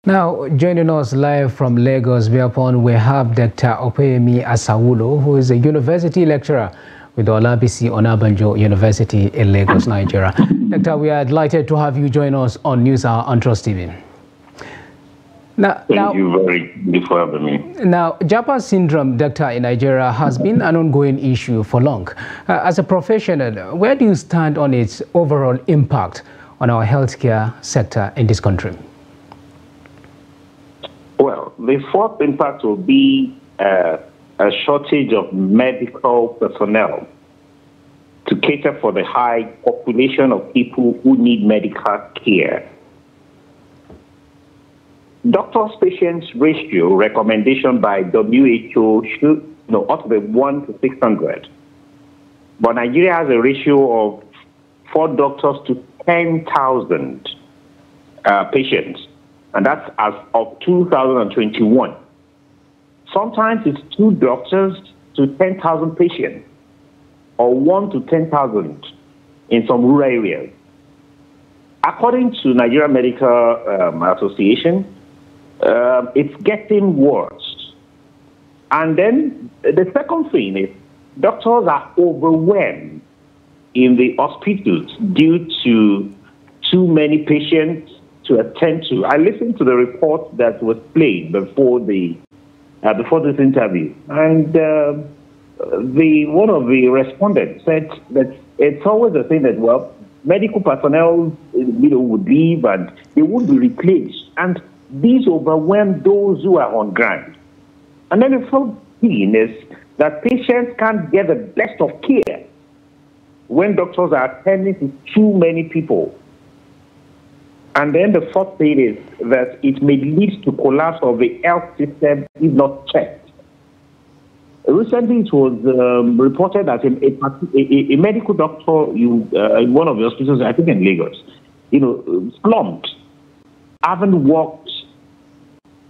Now, joining us live from Lagos, whereupon we have Dr. Opeyemi Asawulo, who is a university lecturer with Olabisi Onabanjo University in Lagos, Nigeria. Doctor, we are delighted to have you join us on News Hour on Trust TV. Thank you very much for having me. Now, Japa syndrome, Doctor, in Nigeria has been an ongoing issue for long. As a professional, where do you stand on its overall impact on our healthcare sector in this country? Well, the fourth impact will be a shortage of medical personnel to cater for the high population of people who need medical care. Doctors-patients ratio recommendation by WHO should ought to be 1 to 600. But Nigeria has a ratio of 4 doctors to 10,000 patients. And that's as of 2021. Sometimes it's 2 doctors to 10,000 patients, or 1 to 10,000 in some rural areas. According to Nigeria Medical Association, it's getting worse. And then the second thing is doctors are overwhelmed in the hospitals due to too many patients to attend to. I listened to the report that was played before this interview, and one of the respondents said that it's always the thing that medical personnel would leave and they would be replaced, and these overwhelm those who are on ground. And then the third thing is that patients can't get the best of care when doctors are attending to too many people. And then the fourth thing is that it may lead to collapse of the health system if not checked. Recently, it was reported that a medical doctor in one of the hospitals, I think in Lagos, slumped, having worked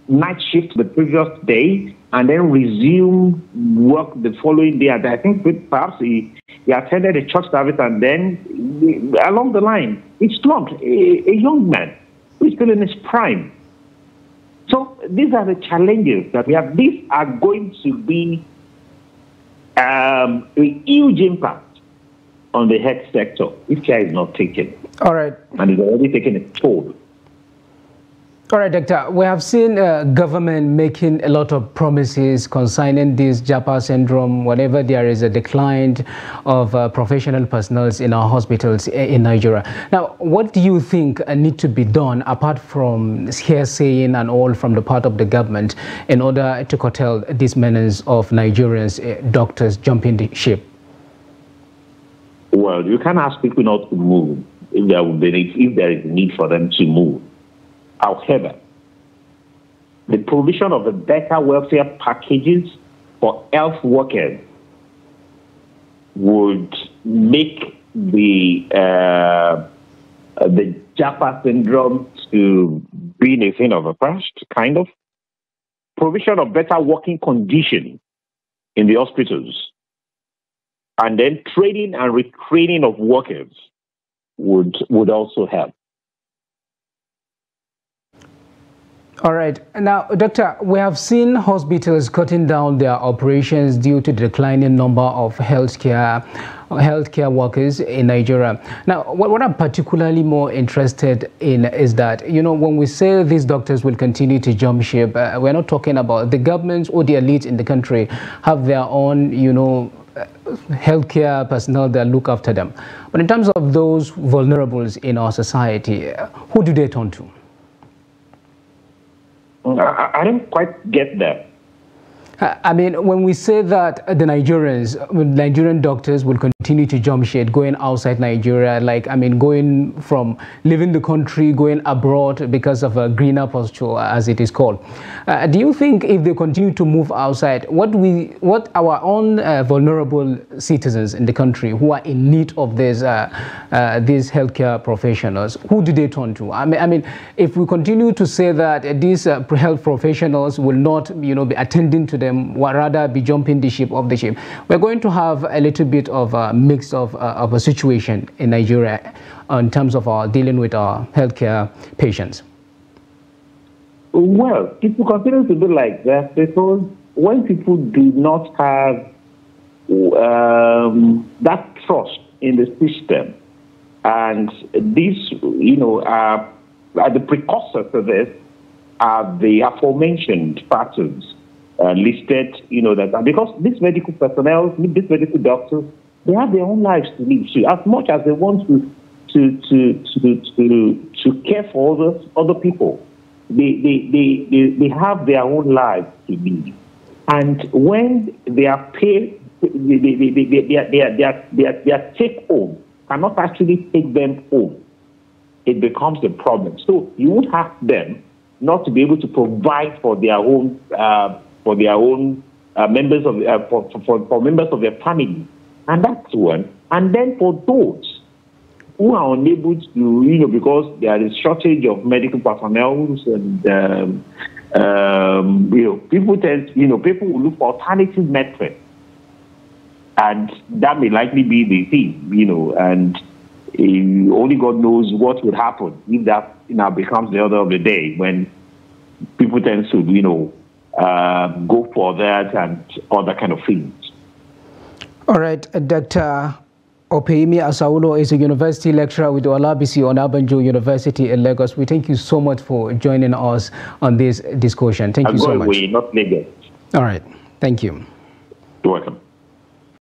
night shift the previous day and then resumed work the following day. And I think perhaps he attended a church service, and then along the line, he slumped, a young man who is still in his prime. So these are the challenges that we have. These are going to be a huge impact on the health sector if care is not taken. All right. And it's already taken a toll. All right, Doctor, we have seen government making a lot of promises concerning this Japa syndrome whenever there is a decline of professional personnel in our hospitals in Nigeria. Now, what do you think need to be done apart from hearsaying and all from the part of the government in order to curtail this menace of Nigerians, doctors jumping the ship? Well, you can't ask people not to move if there is a need for them to move. However, the provision of the better welfare packages for health workers would make the Japa syndrome to be a thing of the past, kind of. Provision of better working conditions in the hospitals, and then training and retraining of workers would also help. All right. Now, Doctor, we have seen hospitals cutting down their operations due to the declining number of healthcare workers in Nigeria. Now, what I'm particularly more interested in is that, when we say these doctors will continue to jump ship, we're not talking about the governments or the elites in the country have their own, healthcare personnel that look after them. But in terms of those vulnerables in our society, who do they turn to? I don't quite get that. I mean, when we say that the Nigerian doctors will continue to jump ship, going outside Nigeria, going from leaving the country, going abroad because of a greener posture, as it is called. Do you think if they continue to move outside, what our own vulnerable citizens in the country who are in need of these healthcare professionals, who do they turn to? I mean, if we continue to say that these health professionals will not, be attending to them, rather be jumping the ship off the ship, we're going to have a little bit of a mix of a situation in Nigeria in terms of our dealing with our healthcare patients. Well, people continue to be like that because when people do not have that trust in the system, and these, are the precursor to this are the aforementioned patterns listed, that because these medical personnel, these medical doctors, they have their own lives to live. So as much as they want to care for other people, they have their own lives to live. And when they are paid, their take home cannot actually take them home, it becomes a problem. So you would have them not to be able to provide for their own members of for members of their family, and that's one. And then for those who are unable to, because there is shortage of medical personnel, and people will look for alternative methods, and that may likely be the thing, and only God knows what would happen if that becomes the order of the day, when people tend to go for that and other kind of things. All right, Dr. Opeyemi Asaulo is a university lecturer with Olabisi on Onabanjo University in Lagos. We thank you so much for joining us on this discussion. Thank you so much. Not Lagos. All right, thank you. You're welcome.